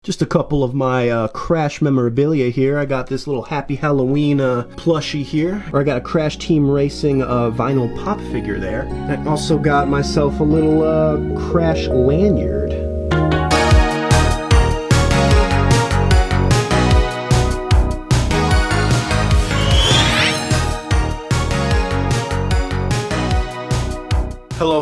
Just a couple of my Crash memorabilia here. I got this little Happy Halloween plushie here. Or I got a Crash Team Racing vinyl pop figure there. I also got myself a little Crash lanyard.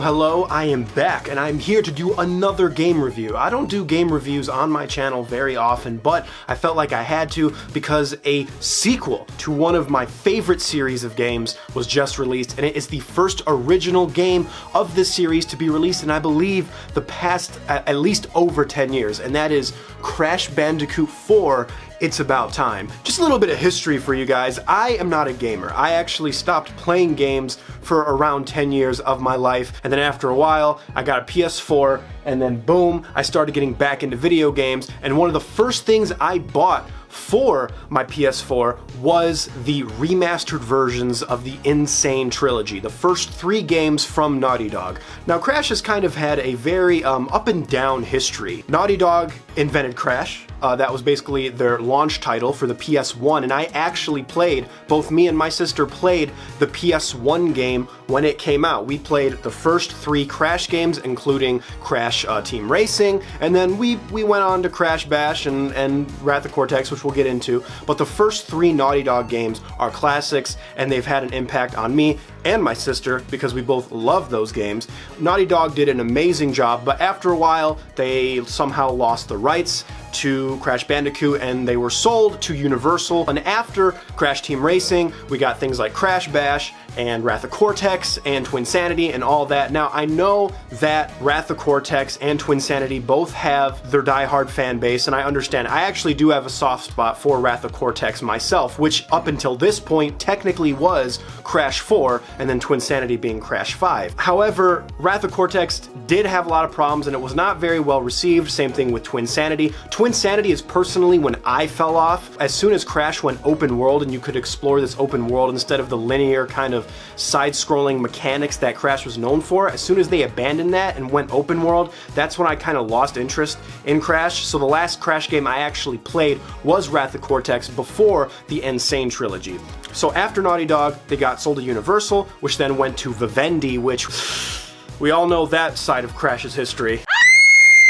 Hello, I am back, and I'm here to do another game review. I don't do game reviews on my channel very often, but I felt like I had to because a sequel to one of my favorite series of games was just released, and it is the first original game of this series to be released in, I believe, the past at least over 10 years, and that is Crash Bandicoot 4. It's about time. Just a little bit of history for you guys. I am not a gamer. I actually stopped playing games for around 10 years of my life, and then after a while, I got a PS4, and then boom, I started getting back into video games, and one of the first things I bought for my PS4 was the remastered versions of the Insane Trilogy, the first 3 games from Naughty Dog. Now, Crash has kind of had a very up and down history. Naughty Dog invented Crash. That was basically their launch title for the PS1, and I actually played, both me and my sister played the PS1 game when it came out. We played the first 3 Crash games, including Crash Team Racing, and then we went on to Crash Bash and Wrath of Cortex, which we'll get into, but the first 3 Naughty Dog games are classics, and they've had an impact on me and my sister because we both love those games. Naughty Dog did an amazing job, but after a while, they somehow lost the rights to Crash Bandicoot and they were sold to Universal. And after Crash Team Racing, we got things like Crash Bash and Wrath of Cortex and Twinsanity and all that. Now, I know that Wrath of Cortex and Twinsanity both have their die-hard fan base, and I understand. I actually do have a soft spot for Wrath of Cortex myself, which up until this point technically was Crash 4, and then Twinsanity being Crash 5. However, Wrath of Cortex did have a lot of problems, and it was not very well received. Same thing with Twinsanity. Twinsanity is personally when I fell off. As soon as Crash went open world and you could explore this open world instead of the linear kind of side-scrolling mechanics that Crash was known for, as soon as they abandoned that and went open world, that's when I kind of lost interest in Crash. So the last Crash game I actually played was Wrath of Cortex before the Insane Trilogy. So after Naughty Dog, they got sold to Universal, which then went to Vivendi, which we all know that side of Crash's history.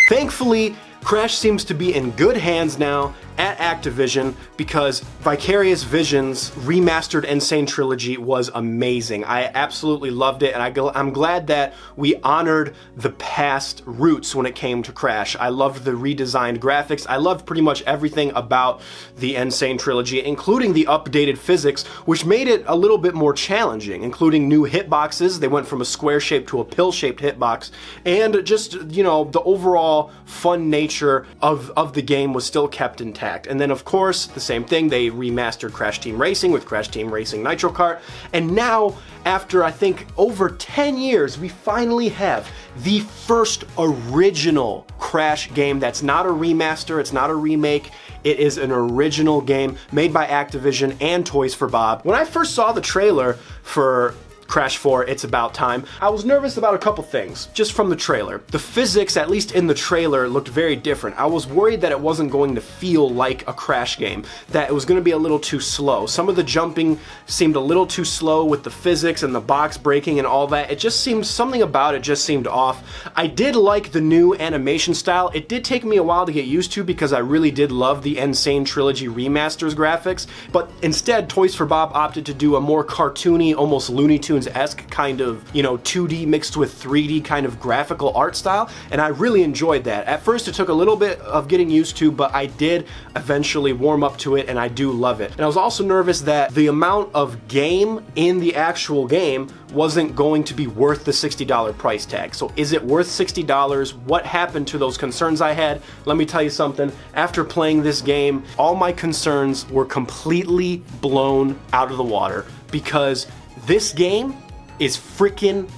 Thankfully, Crash seems to be in good hands now at Activision because Vicarious Visions remastered Insane Trilogy was amazing. I absolutely loved it, and I'm glad that we honored the past roots when it came to Crash. I loved the redesigned graphics. I loved pretty much everything about the Insane Trilogy, including the updated physics, which made it a little bit more challenging, including new hitboxes. They went from a square shape to a pill-shaped hitbox, and just, you know, the overall fun nature of the game was still kept intact. And then, of course, the same thing, they remastered Crash Team Racing with Crash Team Racing Nitro Kart, and now, after I think over 10 years, we finally have the first original Crash game that's not a remaster, it's not a remake, it is an original game made by Activision and Toys for Bob. When I first saw the trailer for Crash 4, It's About Time, I was nervous about a couple things, just from the trailer. The physics, at least in the trailer, looked very different. I was worried that it wasn't going to feel like a Crash game, that it was going to be a little too slow. Some of the jumping seemed a little too slow with the physics and the box breaking and all that. It just seemed, something about it just seemed off. I did like the new animation style. It did take me a while to get used to because I really did love the Insane Trilogy remasters graphics, but instead Toys for Bob opted to do a more cartoony, almost Looney Tunes-esque kind of, you know, 2D mixed with 3D kind of graphical art style, and I really enjoyed that. At first it took a little bit of getting used to, but I did eventually warm up to it, and I do love it. And I was also nervous that the amount of game in the actual game wasn't going to be worth the $60 price tag. So is it worth $60? What happened to those concerns I had? Let me tell you something. After playing this game, all my concerns were completely blown out of the water because this game is freaking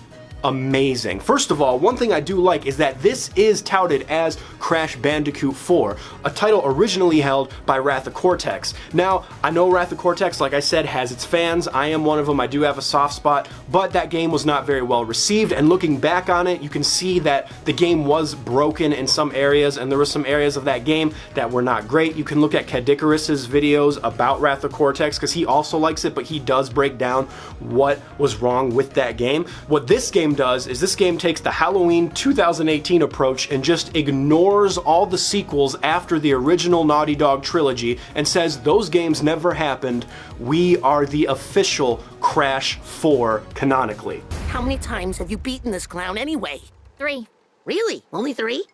amazing. First of all, one thing I do like is that this is touted as Crash Bandicoot 4, a title originally held by Wrath of Cortex. Now, I know Wrath of Cortex, like I said, has its fans. I am one of them. I do have a soft spot, but that game was not very well received, and looking back on it, you can see that the game was broken in some areas, and there were some areas of that game that were not great. You can look at Kadikarus's videos about Wrath of Cortex, because he also likes it, but he does break down what was wrong with that game. What this game does is this game takes the Halloween 2018 approach and just ignores all the sequels after the original Naughty Dog trilogy and says those games never happened. We are the official Crash 4 canonically. How many times have you beaten this clown anyway? 3. Really? Only 3?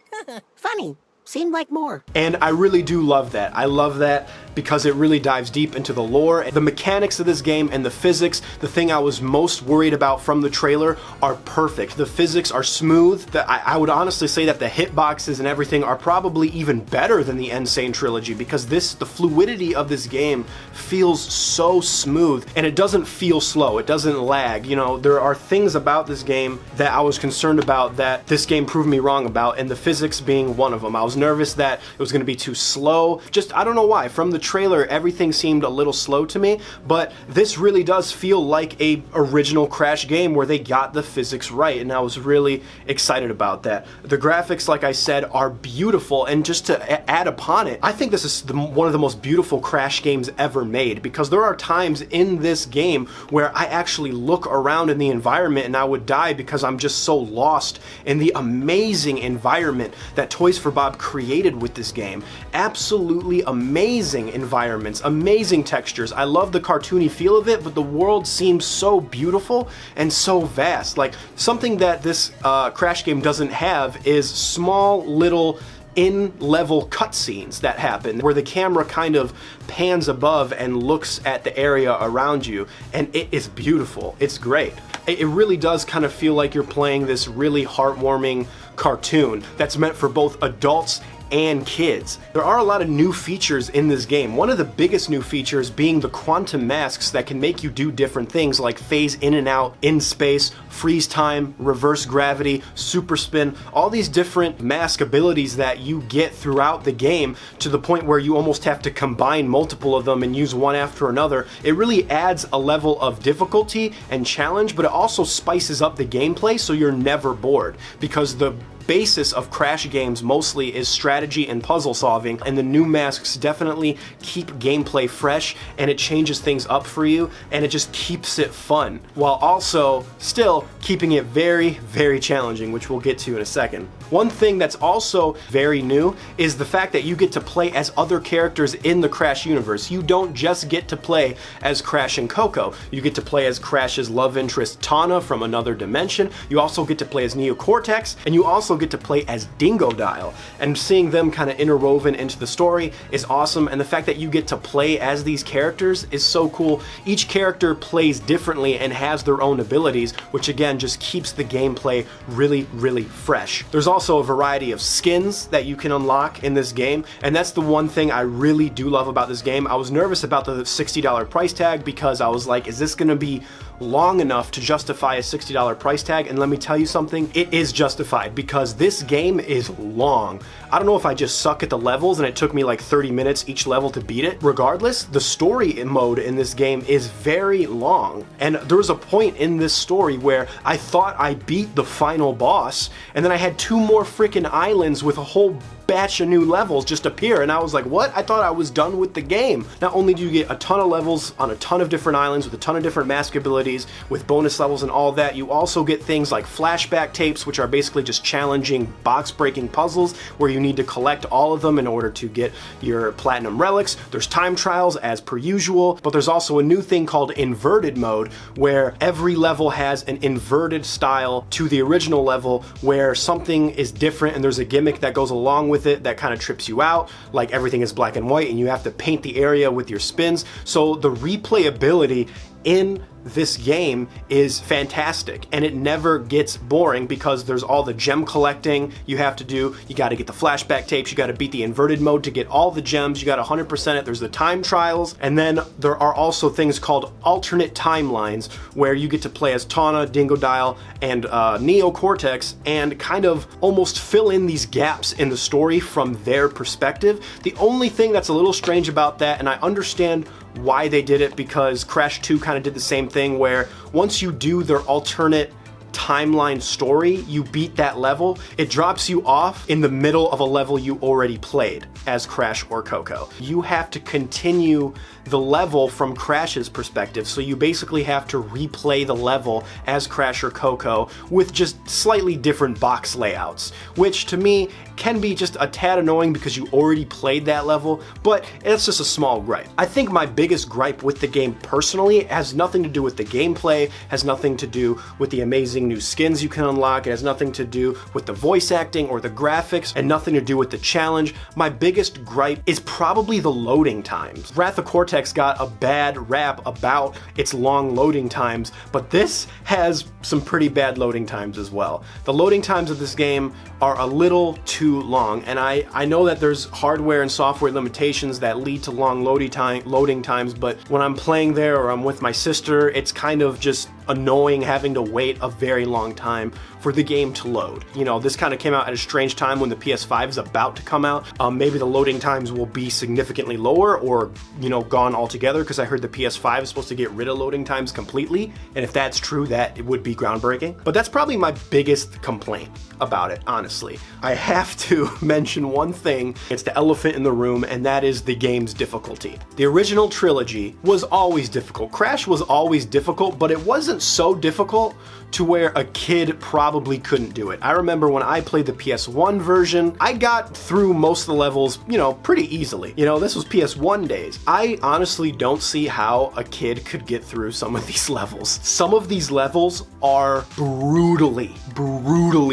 Funny. Seemed like more. And I really do love that. I love that because it really dives deep into the lore. The mechanics of this game and the physics, the thing I was most worried about from the trailer, are perfect. The physics are smooth. I would honestly say that the hitboxes and everything are probably even better than the Insane trilogy, because the fluidity of this game feels so smooth, and it doesn't feel slow. It doesn't lag. You know, there are things about this game that I was concerned about that this game proved me wrong about, and the physics being one of them. I was nervous that it was going to be too slow. Just, I don't know why. From the trailer, everything seemed a little slow to me, but this really does feel like a original Crash game where they got the physics right, and I was really excited about that. The graphics, like I said, are beautiful, and just to add upon it, I think this is one of the most beautiful Crash games ever made, because there are times in this game where I actually look around in the environment and I would die because I'm just so lost in the amazing environment that Toys for Bob created with this game. Absolutely amazing environments, amazing textures. I love the cartoony feel of it, but the world seems so beautiful and so vast. Like, something that this Crash game doesn't have is small little in-level cutscenes that happen where the camera kind of pans above and looks at the area around you, and it is beautiful. It's great. It really does kind of feel like you're playing this really heartwarming cartoon that's meant for both adults and kids. There are a lot of new features in this game. One of the biggest new features being the quantum masks that can make you do different things like phase in and out in space, freeze time, reverse gravity, super spin, all these different mask abilities that you get throughout the game, to the point where you almost have to combine multiple of them and use one after another. It really adds a level of difficulty and challenge, but it also spices up the gameplay so you're never bored, because the basis of Crash games mostly is strategy and puzzle solving, and the new masks definitely keep gameplay fresh, and it changes things up for you, and it just keeps it fun, while also still keeping it very, very challenging, which we'll get to in a second. One thing that's also very new is the fact that you get to play as other characters in the Crash universe. You don't just get to play as Crash and Coco. You get to play as Crash's love interest Tawna from another dimension. You also get to play as Neo Cortex, and you also get to play as Dingodile. And seeing them kind of interwoven into the story is awesome, and the fact that you get to play as these characters is so cool. Each character plays differently and has their own abilities, which again just keeps the gameplay really, really fresh. There's also a variety of skins that you can unlock in this game, and that's the one thing I really do love about this game. I was nervous about the $60 price tag because I was like, is this gonna be long enough to justify a $60 price tag? And let me tell you something, it is justified, because this game is long. I don't know if I just suck at the levels and it took me like 30 minutes each level to beat it. Regardless, the story mode in this game is very long, and there was a point in this story where I thought I beat the final boss, and then I had 2 more freaking islands with a whole batch of new levels just appear, and I was like, what? I thought I was done with the game. Not only do you get a ton of levels on a ton of different islands with a ton of different mask abilities with bonus levels and all that, you also get things like flashback tapes, which are basically just challenging box-breaking puzzles where you need to collect all of them in order to get your platinum relics. There's time trials as per usual, but there's also a new thing called inverted mode, where every level has an inverted style to the original level, where something is different and there's a gimmick that goes along with it that kind of trips you out, like everything is black and white and you have to paint the area with your spins. So the replayability in this game is fantastic, and it never gets boring because there's all the gem collecting you have to do. You got to get the flashback tapes, you got to beat the inverted mode to get all the gems, you got to 100% it. There's the time trials, and then there are also things called alternate timelines where you get to play as Tawna, Dingodile, and Neo Cortex and kind of almost fill in these gaps in the story from their perspective. The only thing that's a little strange about that, and I understand why they did it, because Crash 2 kind of did the same thing where once you do their alternate timeline story, you beat that level, it drops you off in the middle of a level you already played as Crash or Coco. You have to continue the level from Crash's perspective, so you basically have to replay the level as Crash or Coco with just slightly different box layouts, which to me can be just a tad annoying because you already played that level, but it's just a small gripe. I think my biggest gripe with the game personally has nothing to do with the gameplay, has nothing to do with the amazing new skins you can unlock, it has nothing to do with the voice acting or the graphics, and nothing to do with the challenge. My biggest gripe is probably the loading times. Wrath of Cortex got a bad rap about its long loading times, but this has some pretty bad loading times as well. The loading times of this game are a little too long, and I know that there's hardware and software limitations that lead to long loading times, but when I'm playing there or I'm with my sister, it's kind of just annoying having to wait a very long time for the game to load. You know, this kind of came out at a strange time when the PS5 is about to come out. Maybe the loading times will be significantly lower or, you know, gone altogether, because I heard the PS5 is supposed to get rid of loading times completely, and if that's true, that it would be groundbreaking. But that's probably my biggest complaint about it, honestly. I have to mention one thing, it's the elephant in the room, and that is the game's difficulty. The original trilogy was always difficult. Crash was always difficult, but it wasn't so difficult to where a kid probably couldn't do it. I remember when I played the PS1 version, I got through most of the levels, you know, pretty easily. You know, this was PS1 days. I honestly don't see how a kid could get through some of these levels. Some of these levels are brutally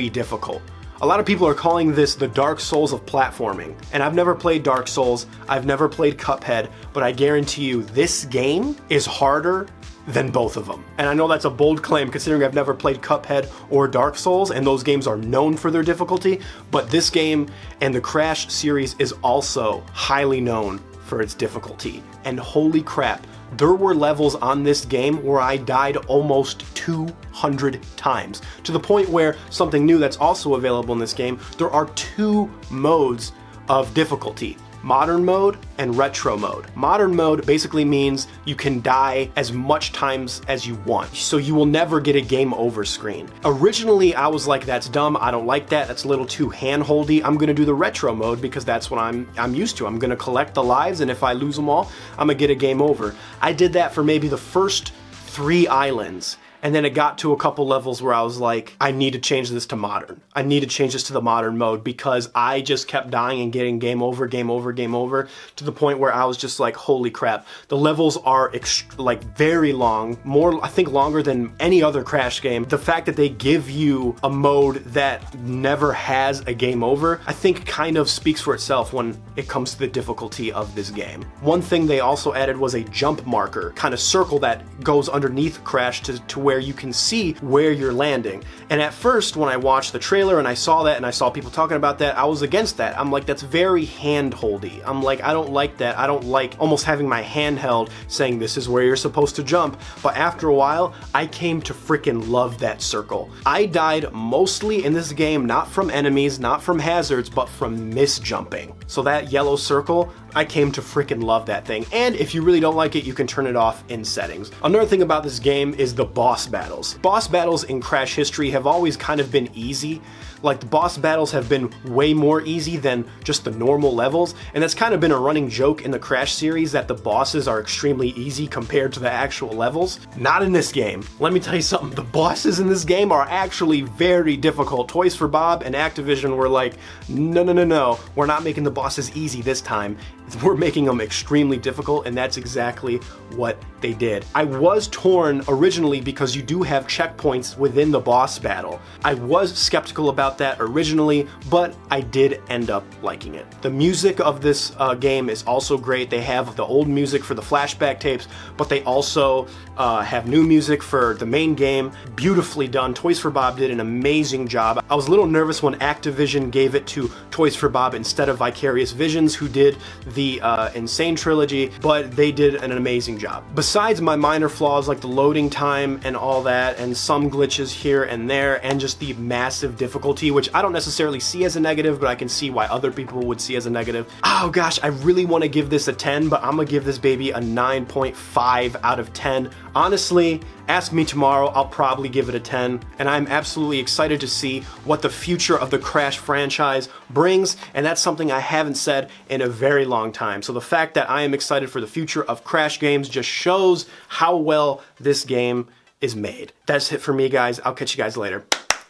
difficult. A lot of people are calling this the Dark Souls of platforming, and I've never played Dark Souls, I've never played Cuphead, but I guarantee you this game is harder than both of them. And I know that's a bold claim considering I've never played Cuphead or Dark Souls, and those games are known for their difficulty, but this game and the Crash series is also highly known for its difficulty. And holy crap, there were levels on this game where I died almost 200 times, to the point where something new that's also available in this game, there are two modes of difficulty. Modern mode and retro mode. Modern mode basically means you can die as much times as you want, so you will never get a game over screen. Originally, I was like, that's dumb, I don't like that, that's a little too hand-holdy, I'm gonna do the retro mode because that's what I'm used to. I'm gonna collect the lives, and if I lose them all, I'm gonna get a game over. I did that for maybe the first 3 islands, and then it got to a couple levels where I was like, I need to change this to modern. I need to change this to the modern mode, because I just kept dying and getting game over, to the point where I was just like, holy crap. The levels are like very long, more, I think longer than any other Crash game. The fact that they give you a mode that never has a game over, I think kind of speaks for itself when it comes to the difficulty of this game. One thing they also added was a jump marker, kind of circle that goes underneath Crash to where you can see where you're landing. And at first, when I watched the trailer and I saw that and I saw people talking about that, I was against that. I'm like, that's very hand-holdy. I'm like, I don't like that. I don't like almost having my hand held saying this is where you're supposed to jump. But after a while, I came to freaking love that circle. I died mostly in this game, not from enemies, not from hazards, but from misjumping. So that yellow circle, I came to freaking love that thing. And if you really don't like it, you can turn it off in settings. Another thing about this game is the boss battles. Boss battles in Crash history have always kind of been easy. Like, the boss battles have been way more easy than just the normal levels, and that's kind of been a running joke in the Crash series that the bosses are extremely easy compared to the actual levels. Not in this game. Let me tell you something, the bosses in this game are actually very difficult. Toys for Bob and Activision were like, no, we're not making the bosses easy this time. We're making them extremely difficult, and that's exactly what they did. I was torn originally because because you do have checkpoints within the boss battle. I was skeptical about that originally, but I did end up liking it. The music of this game is also great. They have the old music for the flashback tapes, but they also have new music for the main game. Beautifully done. Toys for Bob did an amazing job. I was a little nervous when Activision gave it to Toys for Bob instead of Vicarious Visions, who did the Insane trilogy, but they did an amazing job. Besides my minor flaws like the loading time and all that, and some glitches here and there, and just the massive difficulty, which I don't necessarily see as a negative, but I can see why other people would see as a negative. Oh gosh, I really want to give this a 10, but I'm gonna give this baby a 9.5 out of 10. Honestly, ask me tomorrow, I'll probably give it a 10, and I'm absolutely excited to see what the future of the Crash franchise brings, and that's something I haven't said in a very long time. So the fact that I am excited for the future of Crash games just shows how well this game is made. That's it for me, guys. I'll catch you guys later.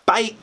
Bye!